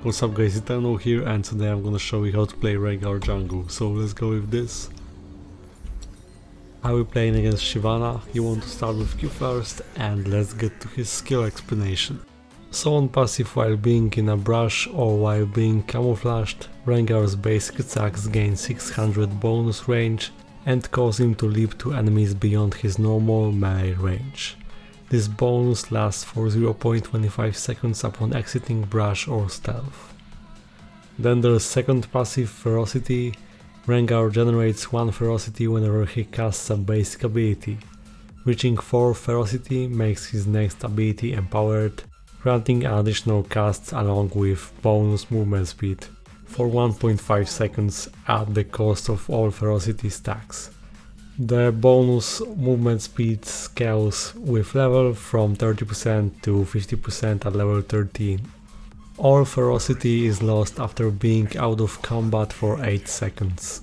What's up guys, Eternal here, and today I'm gonna show you how to play Rengar jungle. So let's go with this. How we playing against Shyvana? You want to start with Q first, and let's get to his skill explanation. So on passive, while being in a brush or while being camouflaged, Rengar's basic attacks gain 600 bonus range and cause him to leap to enemies beyond his normal melee range. This bonus lasts for 0.25 seconds upon exiting brush or stealth. Then there's second passive, Ferocity. Rengar generates 1 Ferocity whenever he casts a basic ability. Reaching 4 Ferocity makes his next ability empowered, granting an additional cast along with bonus movement speed for 1.5 seconds at the cost of all Ferocity stacks. The bonus movement speed scales with level from 30% to 50% at level 13. All Ferocity is lost after being out of combat for 8 seconds.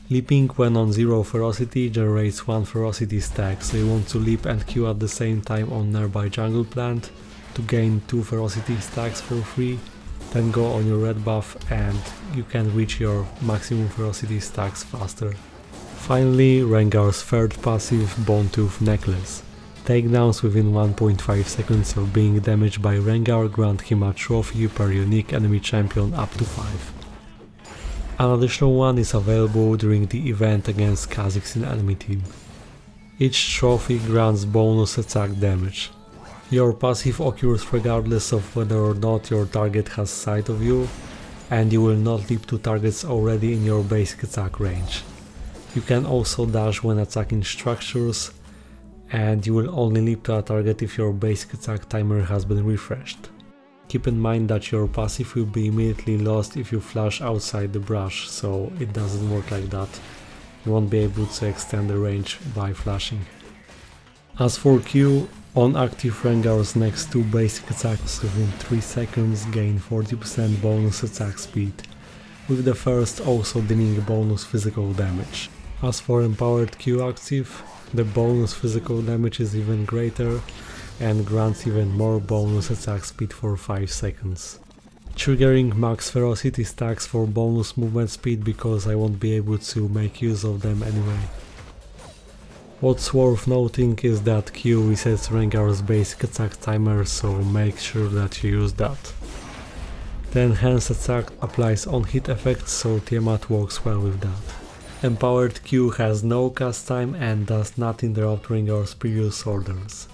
Leaping when on 0 Ferocity generates 1 Ferocity stack, so you want to leap and Q at the same time on nearby jungle plant to gain 2 Ferocity stacks for free, then go on your red buff and you can reach your maximum Ferocity stacks faster. Finally, Rengar's third passive, Bonetooth Necklace. Takedowns within 1.5 seconds of being damaged by Rengar grant him a trophy per unique enemy champion up to 5. An additional one is available during the event against Kha'Zix's enemy team. Each trophy grants bonus attack damage. Your passive occurs regardless of whether or not your target has sight of you, and you will not leap to targets already in your basic attack range. You can also dash when attacking structures, and you will only leap to a target if your basic attack timer has been refreshed. Keep in mind that your passive will be immediately lost if you flash outside the brush, so it doesn't work like that. You won't be able to extend the range by flashing. As for Q, on active Rengar's next 2 basic attacks within 3 seconds gain 40% bonus attack speed, with the first also dealing bonus physical damage. As for empowered Q active, the bonus physical damage is even greater and grants even more bonus attack speed for 5 seconds. Triggering max Ferocity stacks for bonus movement speed because I won't be able to make use of them anyway. What's worth noting is that Q resets Rengar's basic attack timer, so make sure that you use that. The enhanced attack applies on-hit effects, so Tiamat works well with that. Empowered Q has no cast time and does not interrupt Rengar's previous orders.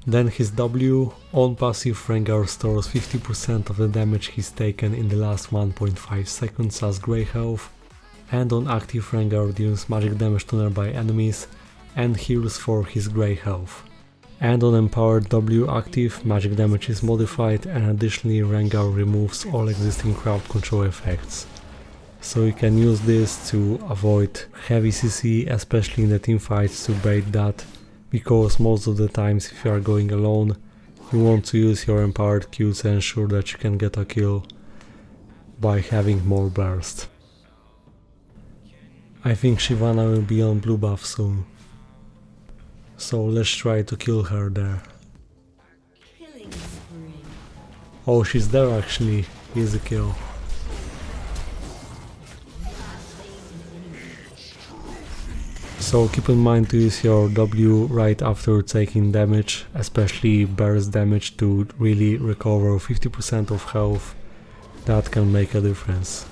Then his W, on passive Rengar stores 50% of the damage he's taken in the last 1.5 seconds as grey health, and on active Rengar deals magic damage to nearby enemies and heals for his grey health. And on empowered W active, magic damage is modified, and additionally Rengar removes all existing crowd control effects. So you can use this to avoid heavy CC, especially in the teamfights, to bait that, because most of the times if you are going alone, you want to use your empowered Q to ensure that you can get a kill by having more burst. I think Shyvana will be on blue buff soon, so let's try to kill her there. Oh, she's there actually, easy kill. So keep in mind to use your W right after taking damage, especially burst damage, to really recover 50% of health. That can make a difference.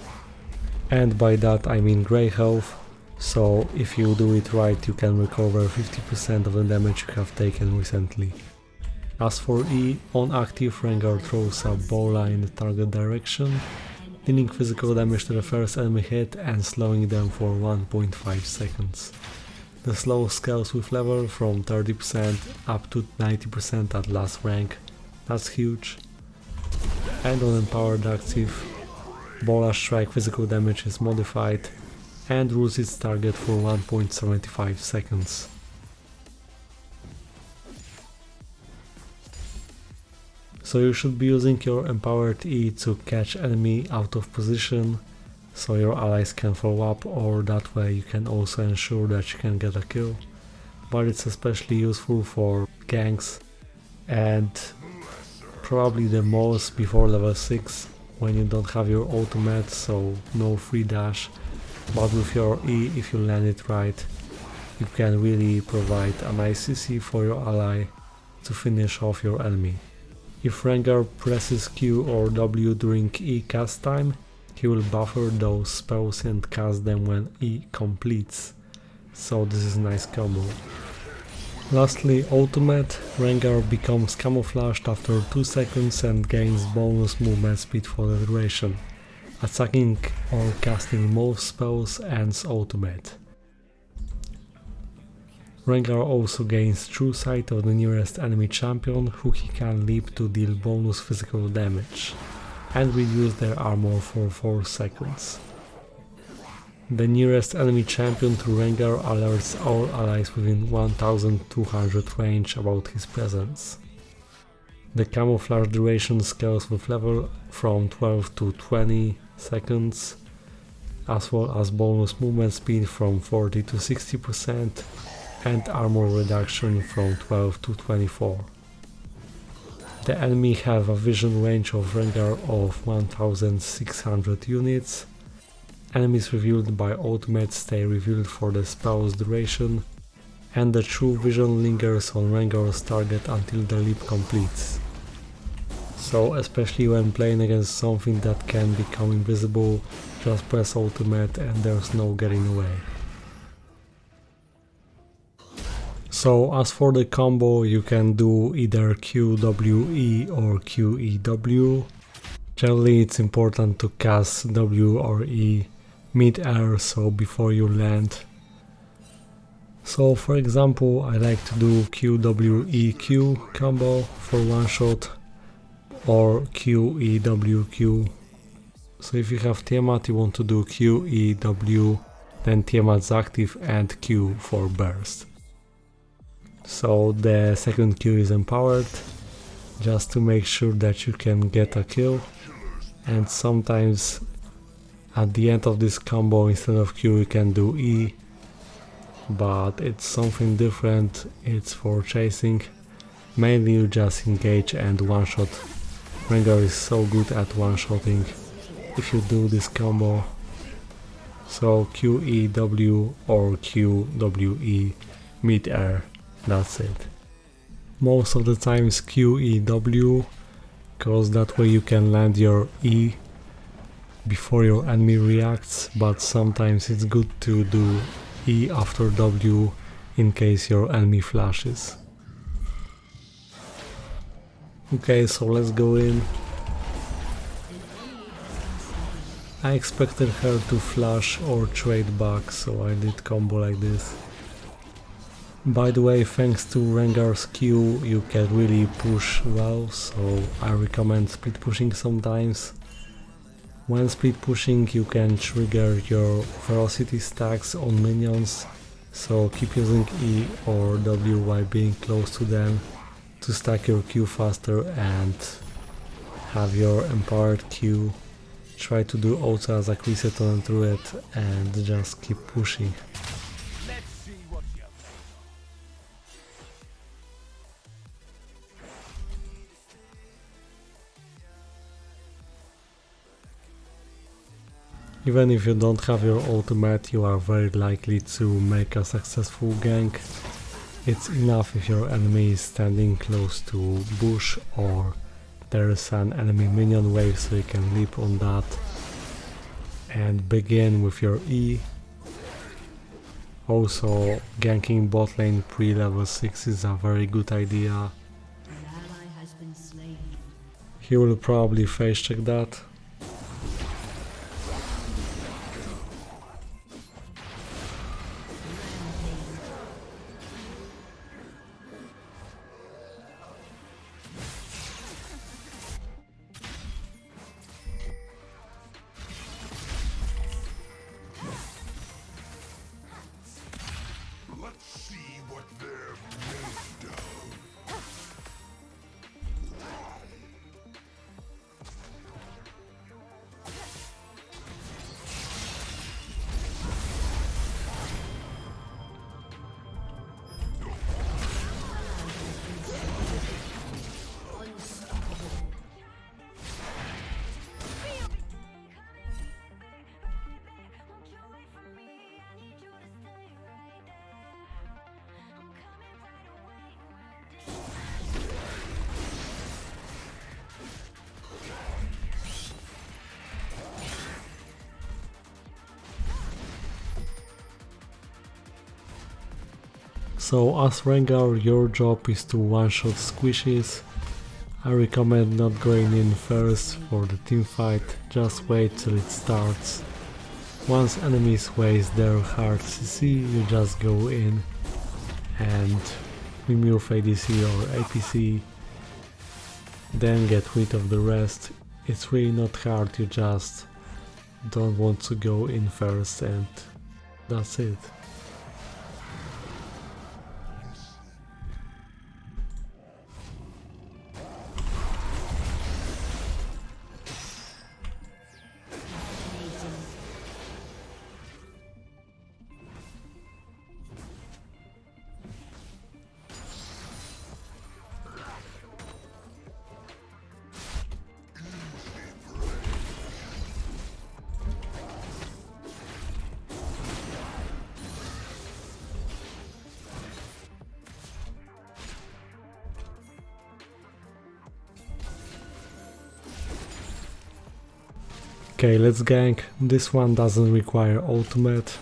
And by that I mean grey health, so if you do it right you can recover 50% of the damage you have taken recently. As for E, on active Rengar throws a bola in the target direction, dealing physical damage to the first enemy hit and slowing them for 1.5 seconds. The slow scales with level from 30% up to 90% at last rank, that's huge. And on empowered active, Bola Strike physical damage is modified and rules its target for 1.75 seconds. So you should be using your empowered E to catch enemy out of position, so your allies can follow up, or that way you can also ensure that you can get a kill. But it's especially useful for ganks and probably the most before level 6, when you don't have your ultimate, so no free dash, but with your E, if you land it right, you can really provide a nice CC for your ally to finish off your enemy. If Rengar presses Q or W during E cast time, he will buffer those spells and cast them when E completes, so this is a nice combo. Lastly, ultimate, Rengar becomes camouflaged after 2 seconds and gains bonus movement speed for the duration. Attacking or casting most spells ends ultimate. Rengar also gains true sight of the nearest enemy champion, who he can leap to deal bonus physical damage, and reduce their armor for 4 seconds. The nearest enemy champion to Rengar alerts all allies within 1200 range about his presence. The camouflage duration scales with level from 12 to 20 seconds, as well as bonus movement speed from 40 to 60% and armor reduction from 12 to 24. The enemy have a vision range of Rengar of 1600 units. Enemies revealed by ultimate stay revealed for the spell's duration, and the true vision lingers on Rengar's target until the leap completes. So especially when playing against something that can become invisible, just press ultimate and there's no getting away. So as for the combo, you can do either QWE or QEW. Generally it's important to cast W or E mid-air, so before you land. So for example, I like to do QWEQ combo for one shot, or QEWQ. So if you have Tiamat, you want to do QEW, then Tiamat's active and Q for burst. So the second Q is empowered, just to make sure that you can get a kill, and sometimes at the end of this combo instead of Q you can do E, but it's something different, it's for chasing. Mainly you just engage and one-shot. Rengar is so good at one-shotting if you do this combo. So QEW or QWE mid-air, that's it. Most of the time it's QEW, cause that way you can land your E before your enemy reacts, but sometimes it's good to do E after W in case your enemy flashes. Okay, so let's go in. I expected her to flash or trade back, so I did combo like this. By the way, thanks to Rengar's Q you can really push well, so I recommend speed pushing sometimes. When speed pushing you can trigger your velocity stacks on minions, so keep using E or W while being close to them to stack your Q faster and have your empowered Q. Try to do auto as a reset on through it and just keep pushing. Even if you don't have your ultimate, you are very likely to make a successful gank. It's enough if your enemy is standing close to bush or there is an enemy minion wave, so you can leap on that and begin with your E. Also, ganking bot lane pre-level 6 is a very good idea. He will probably face check that. So as Rengar, your job is to one-shot squishes. I recommend not going in first for the teamfight, just wait till it starts. Once enemies waste their hard CC, you just go in and remove ADC or APC, then get rid of the rest. It's really not hard, you just don't want to go in first and that's it. Okay, let's gank. This one doesn't require ultimate.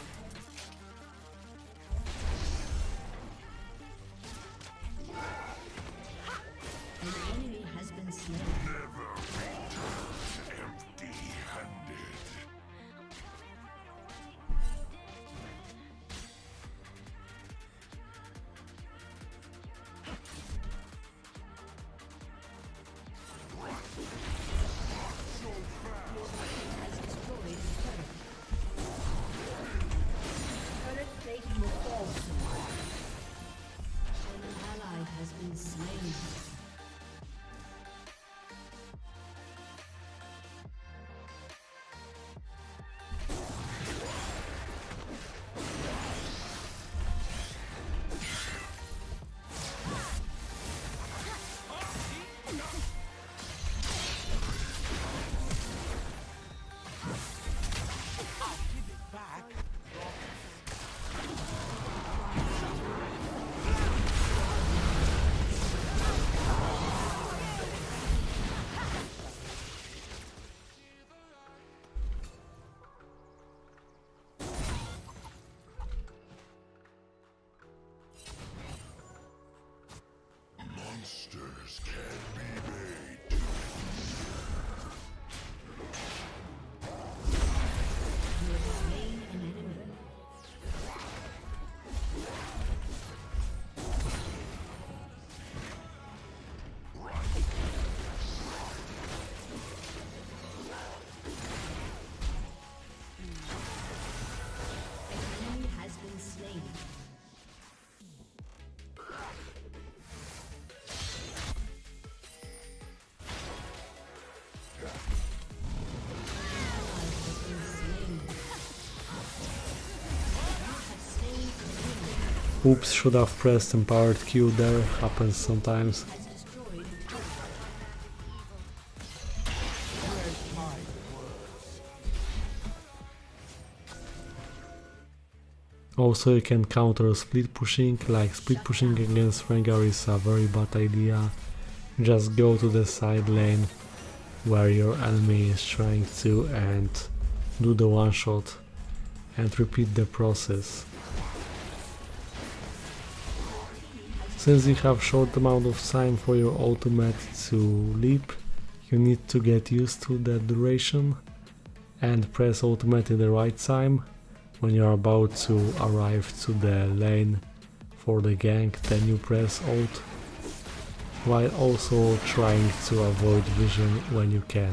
Monsters can be made. You have slain an enemy. An enemy has been slain. Oops, should have pressed empowered Q there, happens sometimes. Also you can counter split pushing, like split pushing against Rengar is a very bad idea. Just go to the side lane where your enemy is trying to and do the one shot and repeat the process. Since you have short amount of time for your ultimate to leap, you need to get used to that duration and press ultimate in the right time. When you are about to arrive to the lane for the gank, then you press ult, while also trying to avoid vision when you can.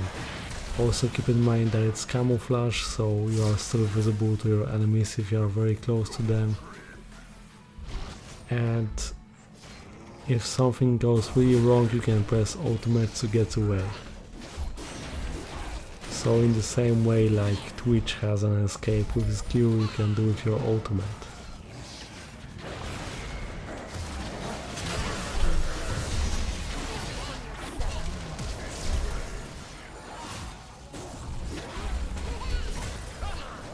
Also keep in mind that it's camouflage, so you are still visible to your enemies if you are very close to them. And if something goes really wrong, you can press ultimate to get away. So in the same way like Twitch has an escape with his Q, you can do with your ultimate.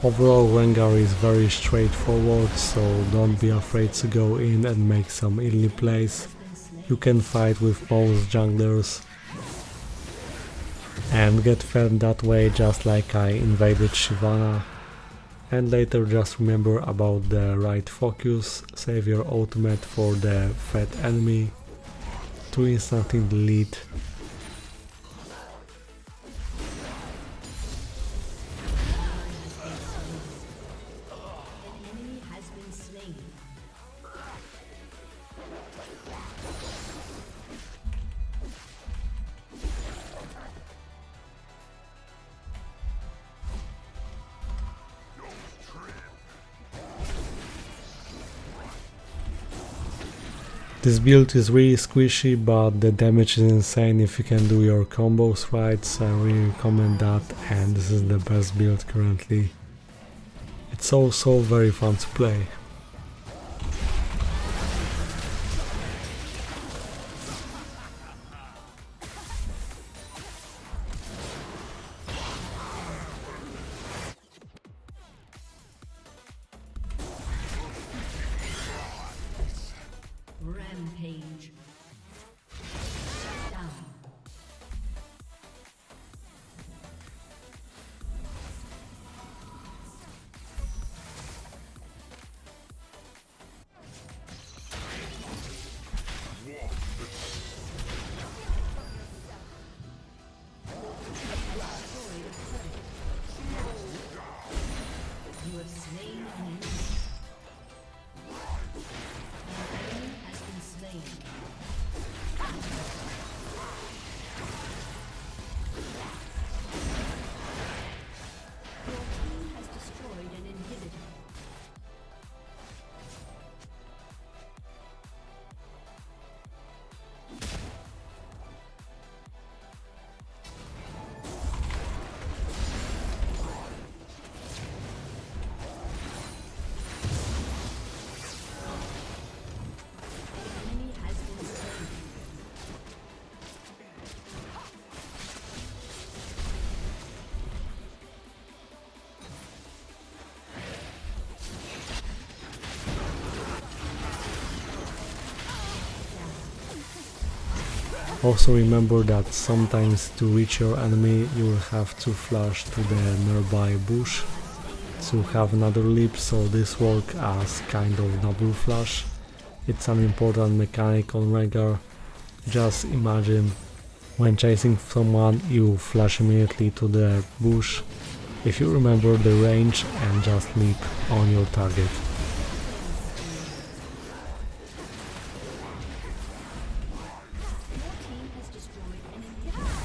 Overall, Rengar is very straightforward, so don't be afraid to go in and make some early plays. you can fight with most junglers and get fed that way, just like I invaded Shyvana. And later just remember about the right focus, save your ultimate for the fed enemy to instantly delete. An enemy has been slain. This build is really squishy, but the damage is insane if you can do your combos right, so I really recommend that, and this is the best build currently. It's also very fun to play. Rampage. Shut down. You have slain an enemy. An enemy has been slain. Your team has destroyed an inhibitor. Enemy has been slain. Also remember that sometimes to reach your enemy you will have to flash to the nearby bush to have another leap, so this works as kind of double flash. It's an important mechanic on Rengar. Just imagine when chasing someone you flash immediately to the bush if you remember the range and just leap on your target. Your team has destroyed an inhibitor.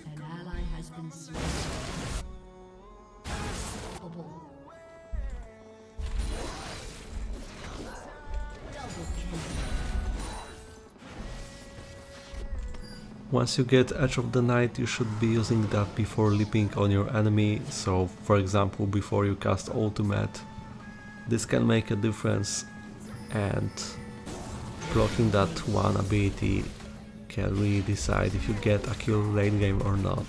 An ally has been slain. Unstoppable. Double kill. Once you get Edge of the Night you should be using that before leaping on your enemy, so for example before you cast ultimate. This can make a difference, and blocking that one ability can really decide if you get a kill late game or not.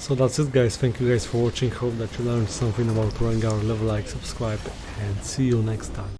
So that's it guys, thank you guys for watching, hope that you learned something about Rengar, leave a like, subscribe and see you next time.